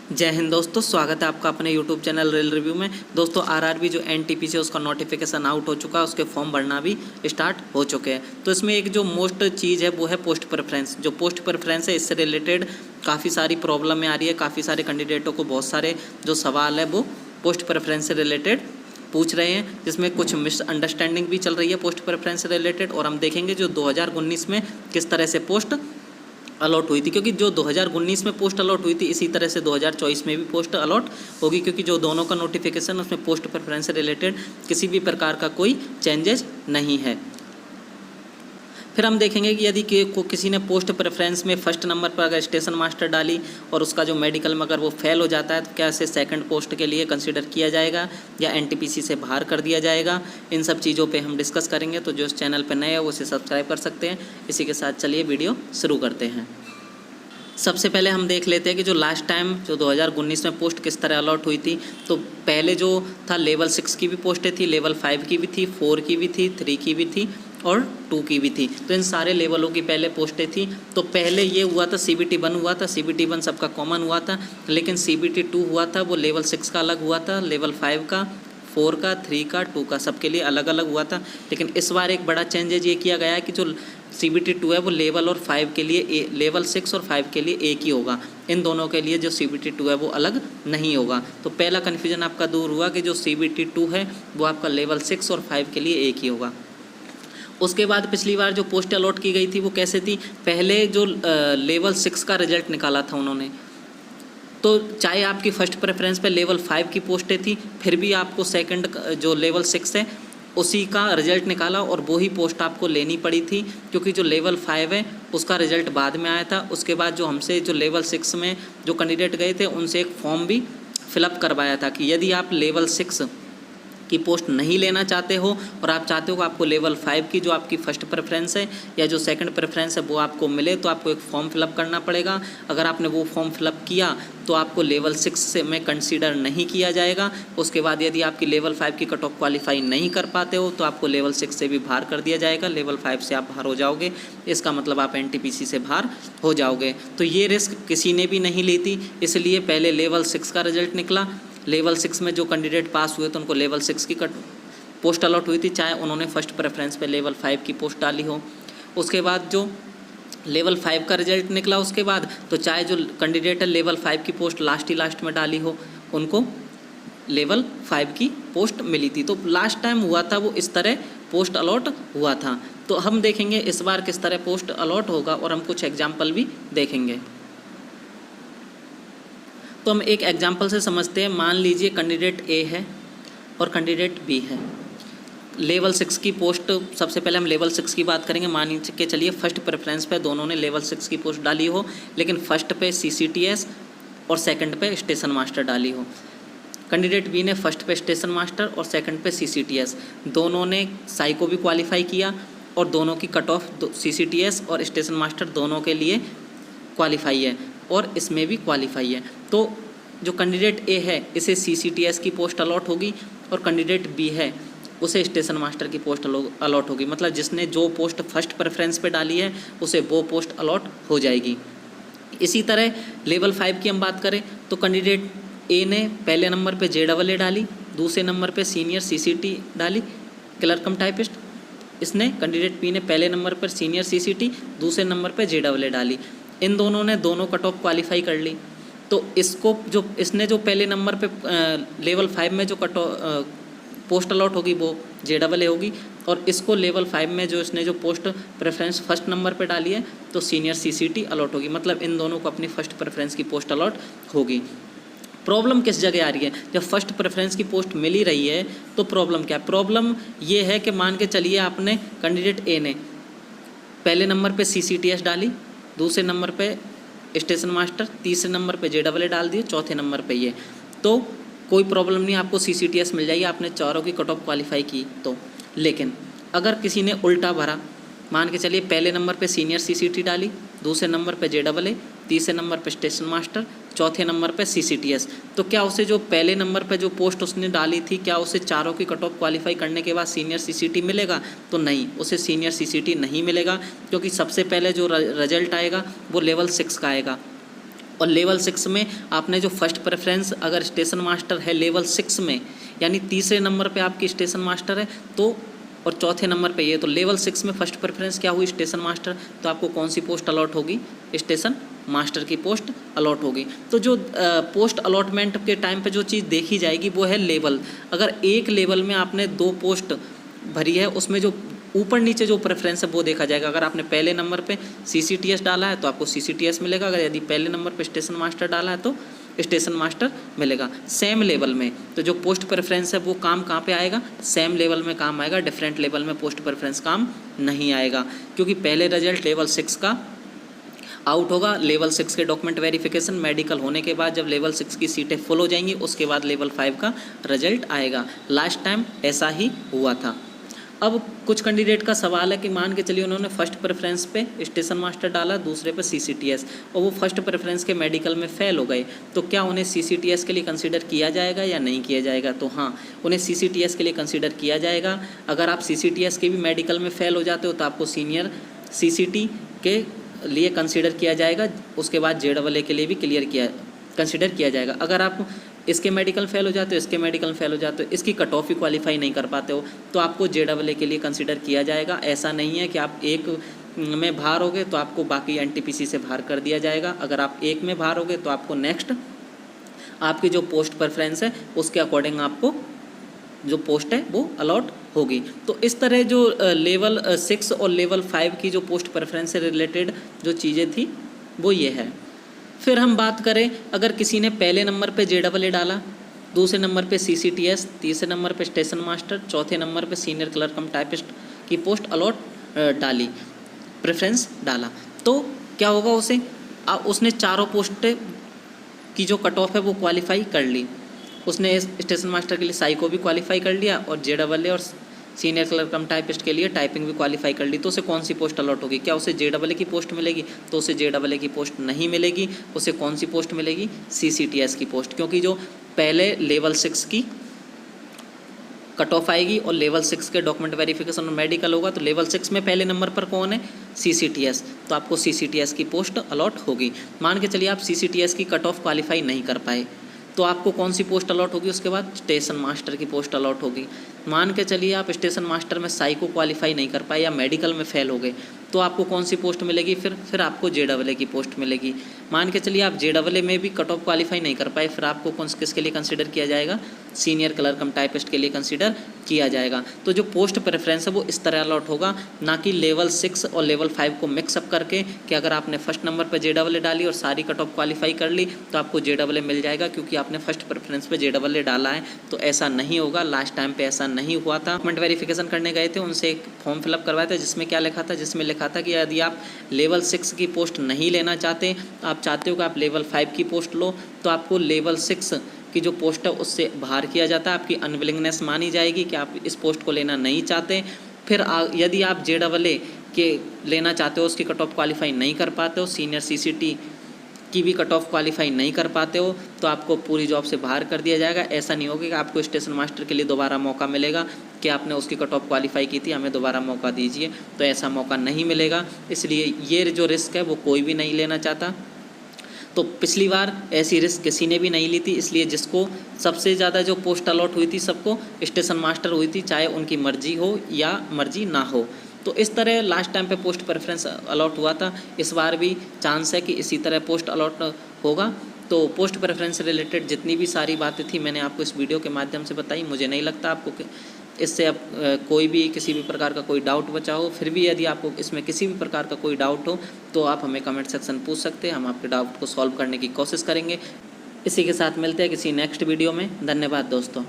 जय हिंद दोस्तों, स्वागत है आपका अपने YouTube चैनल रेल रिव्यू में। दोस्तों आरआरबी जो एनटीपीसी उसका नोटिफिकेशन आउट हो चुका है, उसके फॉर्म भरना भी स्टार्ट हो चुके हैं। तो इसमें एक जो मोस्ट चीज़ है वो है पोस्ट प्रेफरेंस। जो पोस्ट प्रेफरेंस है इससे रिलेटेड काफ़ी सारी प्रॉब्लम आ रही है, काफ़ी सारे कैंडिडेटों को बहुत सारे जो सवाल है वो पोस्ट प्रेफरेंस से रिलेटेड पूछ रहे हैं, जिसमें कुछ मिसअंडरस्टैंडिंग भी चल रही है पोस्ट प्रेफरेंस से रिलेटेड। और हम देखेंगे जो 2019 में किस तरह से पोस्ट अलॉट हुई थी, क्योंकि जो 2019 में पोस्ट अलॉट हुई थी इसी तरह से 2024 में भी पोस्ट अलॉट होगी, क्योंकि जो दोनों का नोटिफिकेशन उसमें पोस्ट प्रेफरेंस से रिलेटेड किसी भी प्रकार का कोई चेंजेस नहीं है। फिर हम देखेंगे कि यदि किसी ने पोस्ट प्रेफरेंस में फर्स्ट नंबर पर अगर स्टेशन मास्टर डाली और उसका जो मेडिकल में अगर वो फेल हो जाता है तो क्या इसे सेकंड पोस्ट के लिए कंसीडर किया जाएगा या एनटीपीसी से बाहर कर दिया जाएगा। इन सब चीज़ों पे हम डिस्कस करेंगे। तो जो इस चैनल पर नए हैं वो इसे सब्सक्राइब कर सकते हैं। इसी के साथ चलिए वीडियो शुरू करते हैं। सबसे पहले हम देख लेते हैं कि जो लास्ट टाइम जो 2019 में पोस्ट किस तरह अलॉट हुई थी। तो पहले जो था लेवल 6 की भी पोस्टें थी, लेवल 5 की भी थी, 4 की भी थी, 3 की भी थी और 2 की भी थी। तो इन सारे लेवलों की पहले पोस्टें थी। तो पहले ये हुआ था CBT 1 हुआ था, CBT 1 सबका कॉमन हुआ था, लेकिन CBT 2 हुआ था वो लेवल 6 का अलग हुआ था, लेवल 5 का, 4 का, 3 का, 2 का, सबके लिए अलग अलग हुआ था। लेकिन इस बार एक बड़ा चेंजेज ये किया गया है कि जो CBT 2 है वो लेवल और 5 के लिए लेवल 6 और 5 के लिए एक ही होगा। इन दोनों के लिए जो CBT 2 है वो अलग नहीं होगा। तो पहला कन्फ्यूजन आपका दूर हुआ कि जो CBT 2 है वो आपका लेवल 6 और 5 के लिए एक ही होगा। उसके बाद पिछली बार जो पोस्ट अलॉट की गई थी वो कैसे थी, पहले जो लेवल 6 का रिजल्ट निकाला था उन्होंने, तो चाहे आपकी फ़र्स्ट प्रेफरेंस पे लेवल 5 की पोस्टें थी फिर भी आपको सेकंड जो लेवल 6 है उसी का रिज़ल्ट निकाला और वही पोस्ट आपको लेनी पड़ी थी, क्योंकि जो लेवल 5 है उसका रिज़ल्ट बाद में आया था। उसके बाद जो हमसे जो लेवल 6 में जो कैंडिडेट गए थे उनसे एक फॉर्म भी फिलअप करवाया था कि यदि आप लेवल 6 की पोस्ट नहीं लेना चाहते हो और आप चाहते हो कि आपको लेवल 5 की जो आपकी फ़र्स्ट प्रेफरेंस है या जो सेकंड प्रेफरेंस है वो आपको मिले, तो आपको एक फॉर्म फिलअप करना पड़ेगा। अगर आपने वो फॉर्म फिलअप किया तो आपको लेवल 6 से में कंसीडर नहीं किया जाएगा। उसके बाद यदि आपकी लेवल 5 की कट ऑफ क्वालिफाई नहीं कर पाते हो तो आपको लेवल 6 से भी बाहर कर दिया जाएगा। लेवल 5 से आप बाहर हो जाओगे, इसका मतलब आप एनटीपीसी से बाहर हो जाओगे। तो ये रिस्क किसी ने भी नहीं ली थी, इसलिए पहले लेवल 6 का रिजल्ट निकला। लेवल 6 में जो कैंडिडेट पास हुए तो उनको लेवल 6 की पोस्ट अलॉट हुई थी, चाहे उन्होंने फर्स्ट प्रेफरेंस पे लेवल 5 की पोस्ट डाली हो। उसके बाद जो लेवल 5 का रिजल्ट निकला उसके बाद तो चाहे जो कैंडिडेट है लेवल 5 की पोस्ट लास्ट में डाली हो उनको लेवल 5 की पोस्ट मिली थी। तो लास्ट टाइम हुआ था वो इस तरह पोस्ट अलॉट हुआ था। तो हम देखेंगे इस बार किस तरह पोस्ट अलॉट होगा और हम कुछ एग्जाम्पल भी देखेंगे। तो हम एक एग्जाम्पल से समझते हैं। मान लीजिए कैंडिडेट A है और कैंडिडेट B है। लेवल 6 की पोस्ट, सबसे पहले हम लेवल 6 की बात करेंगे। मान के चलिए फर्स्ट प्रेफरेंस पे दोनों ने लेवल 6 की पोस्ट डाली हो, लेकिन फर्स्ट पे CCTS और सेकंड पे स्टेशन मास्टर डाली हो। कैंडिडेट B ने फर्स्ट पे स्टेशन मास्टर और सेकंड पे CCTS, दोनों ने साई को भी क्वालिफाई किया और दोनों की कट ऑफ CCTS और स्टेशन मास्टर दोनों के लिए क्वालिफाई है और इसमें भी क्वालिफाई है। तो जो कैंडिडेट A है इसे CCTS की पोस्ट अलॉट होगी और कैंडिडेट B है उसे स्टेशन मास्टर की पोस्ट अलॉट होगी। मतलब जिसने जो पोस्ट फर्स्ट प्रेफरेंस पे डाली है उसे वो पोस्ट अलॉट हो जाएगी। इसी तरह लेवल 5 की हम बात करें तो कैंडिडेट A ने पहले नंबर पे JAA डाली, दूसरे नंबर पे सीनियर CCT डाली, क्लर्क कम टाइपिस्ट। इसने कैंडिडेट B ने पहले नंबर पर सीनियर CCT, दूसरे नंबर पर JAA डाली। इन दोनों ने दोनों कट ऑफ क्वालिफाई कर ली। तो इसको जो इसने जो पहले नंबर पे लेवल 5 में जो पोस्ट अलॉट होगी वो JAA होगी और इसको लेवल 5 में जो इसने जो पोस्ट प्रेफरेंस फर्स्ट नंबर पे डाली है तो सीनियर CCT अलॉट होगी। मतलब इन दोनों को अपनी फर्स्ट प्रेफरेंस की पोस्ट अलॉट होगी। प्रॉब्लम किस जगह आ रही है, जब फर्स्ट प्रेफरेंस की पोस्ट मिल ही रही है तो प्रॉब्लम क्या है? प्रॉब्लम ये है कि मान के चलिए आपने कैंडिडेट A ने पहले नंबर पे CCTS डाली, दूसरे नंबर पे स्टेशन मास्टर, तीसरे नंबर पे JAA डाल दिए, चौथे नंबर पे ये, तो कोई प्रॉब्लम नहीं, आपको CCTS मिल जाएगी, आपने चारों की कट ऑफ क्वालिफाई की तो। लेकिन अगर किसी ने उल्टा भरा, मान के चलिए पहले नंबर पे सीनियर CCT डाली, दूसरे नंबर पे JAA, तीसरे नंबर पे स्टेशन मास्टर, चौथे नंबर पे CCTS, तो क्या उसे जो पहले नंबर पे जो पोस्ट उसने डाली थी क्या उसे चारों की कट ऑफ क्वालिफाई करने के बाद सीनियर CCT मिलेगा? तो नहीं, उसे सीनियर CCT नहीं मिलेगा, क्योंकि सबसे पहले जो रिजल्ट आएगा वो लेवल 6 का आएगा और लेवल 6 में आपने जो फर्स्ट प्रेफरेंस अगर स्टेशन मास्टर है लेवल 6 में, यानी तीसरे नंबर पे आपकी स्टेशन मास्टर है तो, और चौथे नंबर पे ये, तो लेवल 6 में फर्स्ट प्रेफरेंस क्या हुई, स्टेशन मास्टर, तो आपको कौन सी पोस्ट अलॉट होगी, स्टेशन मास्टर की पोस्ट अलॉट होगी। तो जो पोस्ट अलॉटमेंट के टाइम पे जो चीज़ देखी जाएगी वो है लेवल। अगर एक लेवल में आपने 2 पोस्ट भरी है, उसमें जो ऊपर नीचे जो प्रेफरेंस है वो देखा जाएगा। अगर आपने पहले नंबर पे CCTS डाला है तो आपको CCTS मिलेगा, अगर यदि पहले नंबर पे स्टेशन मास्टर डाला है तो स्टेशन मास्टर मिलेगा सेम लेवल में। तो जो पोस्ट प्रेफरेंस है वो काम कहाँ पे आएगा, सेम लेवल में काम आएगा, डिफरेंट लेवल में पोस्ट प्रेफरेंस काम नहीं आएगा, क्योंकि पहले रिजल्ट लेवल 6 का आउट होगा। लेवल 6 के डॉक्यूमेंट वेरिफिकेशन मेडिकल होने के बाद जब लेवल 6 की सीटें फुल हो जाएंगी उसके बाद लेवल 5 का रिजल्ट आएगा। लास्ट टाइम ऐसा ही हुआ था। अब कुछ कैंडिडेट का सवाल है कि मान के चलिए उन्होंने फर्स्ट प्रेफरेंस पे स्टेशन मास्टर डाला, दूसरे पे CCTS, और वो फर्स्ट प्रेफरेंस के मेडिकल में फेल हो गए, तो क्या उन्हें CCTS के लिए कंसीडर किया जाएगा या नहीं किया जाएगा? तो हाँ, उन्हें CCTS के लिए कंसीडर किया जाएगा। अगर आप CCTS के भी मेडिकल में फेल हो जाते हो तो आपको सीनियर CCT के लिए कंसीडर किया जाएगा, उसके बाद JAA के लिए भी कंसीडर किया जाएगा। अगर आप इसके मेडिकल फेल हो जाते हो, इसके मेडिकल फेल हो जाते हो, इसकी कट ऑफ ही क्वालिफाई नहीं कर पाते हो, तो आपको JAA के लिए कंसीडर किया जाएगा। ऐसा नहीं है कि आप एक में बाहर हो गए तो आपको बाकी NTPC से बाहर कर दिया जाएगा। अगर आप एक में बाहर हो गए तो आपको नेक्स्ट आपकी जो पोस्ट प्रेफरेंस है उसके अकॉर्डिंग आपको जो पोस्ट है वो अलॉट होगी। तो इस तरह जो लेवल 6 और लेवल 5 की जो पोस्ट प्रेफरेंस से रिलेटेड जो चीज़ें थी वो ये है। फिर हम बात करें, अगर किसी ने पहले नंबर पे JAA डाला, दूसरे नंबर पे CCTS, तीसरे नंबर पे स्टेशन मास्टर, चौथे नंबर पे सीनियर क्लर्क कम टाइपिस्ट की पोस्ट अलॉट डाली, प्रेफरेंस डाला, तो क्या होगा उसने चारों पोस्ट की जो कट ऑफ है वो क्वालिफाई कर ली। उसने स्टेशन मास्टर के लिए साई को भी क्वालिफाई कर लिया और JAA और सीनियर क्लर्क कम टाइपिस्ट के लिए टाइपिंग भी क्वालिफाई कर ली, तो उसे कौन सी पोस्ट अलॉट होगी? क्या उसे JAA की पोस्ट मिलेगी? तो उसे JAA की पोस्ट नहीं मिलेगी। उसे कौन सी पोस्ट मिलेगी? CCTS की पोस्ट, क्योंकि जो पहले लेवल 6 की कट ऑफ आएगी और लेवल 6 के डॉक्यूमेंट वेरिफिकेशन और मेडिकल होगा, तो लेवल 6 में पहले नंबर पर कौन है? CCTS, तो आपको CCTS की पोस्ट अलॉट होगी। मान के चलिए आप CCTS की कट ऑफ क्वालिफाई नहीं कर पाए, तो आपको कौन सी पोस्ट अलॉट होगी? उसके बाद स्टेशन मास्टर की पोस्ट अलॉट होगी। मान के चलिए आप स्टेशन मास्टर में साई को क्वालिफाई नहीं कर पाए या मेडिकल में फेल हो गए, तो आपको कौन सी पोस्ट मिलेगी? फिर आपको JAA की पोस्ट मिलेगी। मान के चलिए आप JAA में भी कट ऑफ क्वालिफाई नहीं कर पाए, फिर आपको किसके लिए कंसिडर किया जाएगा? सीनियर क्लर्क कम टाइपिस्ट के लिए कंसिडर किया जाएगा। तो जो पोस्ट प्रेफरेंस है वो इस तरह अलॉट होगा, ना कि लेवल 6 और लेवल 5 को मिक्सअप करके कि अगर आपने फर्स्ट नंबर पर JAA डाली और सारी कट ऑफ क्वालिफाई कर ली तो आपको JAA मिल जाएगा क्योंकि आपने फर्स्ट प्रेफरेंस पे JAA डाला है। तो ऐसा नहीं होगा, लास्ट टाइम पे ऐसा नहीं हुआ था। डॉक्यूमेंट वेरिफिकेशन करने गए थे, उनसे एक फॉर्म फिलअप करवाया था जिसमें क्या लिखा था? जिसमें लिखा था कि यदि आप लेवल 6 की पोस्ट नहीं लेना चाहते, आप चाहते हो कि आप लेवल 5 की पोस्ट लो, तो आपको लेवल 6 की जो पोस्ट है उससे बाहर किया जाता है। आपकी अनविलिंगनेस मानी जाएगी कि आप इस पोस्ट को लेना नहीं चाहते। फिर यदि आप JAA के लेना चाहते हो, उसकी कट ऑफ क्वालिफाई नहीं कर पाते हो, सीनियर CCT की भी कट ऑफ क्वालिफाई नहीं कर पाते हो, तो आपको पूरी जॉब से बाहर कर दिया जाएगा। ऐसा नहीं होगा कि आपको स्टेशन मास्टर के लिए दोबारा मौका मिलेगा कि आपने उसकी कट ऑफ क्वालिफाई की थी, हमें दोबारा मौका दीजिए, तो ऐसा मौका नहीं मिलेगा। इसलिए ये जो रिस्क है वो कोई भी नहीं लेना चाहता। तो पिछली बार ऐसी रिस्क किसी ने भी नहीं ली थी, इसलिए जिसको सबसे ज़्यादा जो पोस्ट अलॉट हुई थी सबको स्टेशन मास्टर हुई थी, चाहे उनकी मर्जी हो या मर्जी ना हो। तो इस तरह लास्ट टाइम पे पोस्ट प्रेफरेंस अलॉट हुआ था, इस बार भी चांस है कि इसी तरह पोस्ट अलॉट होगा। तो पोस्ट प्रेफरेंस से रिलेटेड जितनी भी सारी बातें थी मैंने आपको इस वीडियो के माध्यम से बताई। मुझे नहीं लगता आपको इससे अब कोई भी किसी भी प्रकार का कोई डाउट बचा हो। फिर भी यदि आपको इसमें किसी भी प्रकार का कोई डाउट हो तो आप हमें कमेंट सेक्शन पूछ सकते हैं, हम आपके डाउट को सॉल्व करने की कोशिश करेंगे। इसी के साथ मिलते हैं किसी नेक्स्ट वीडियो में। धन्यवाद दोस्तों।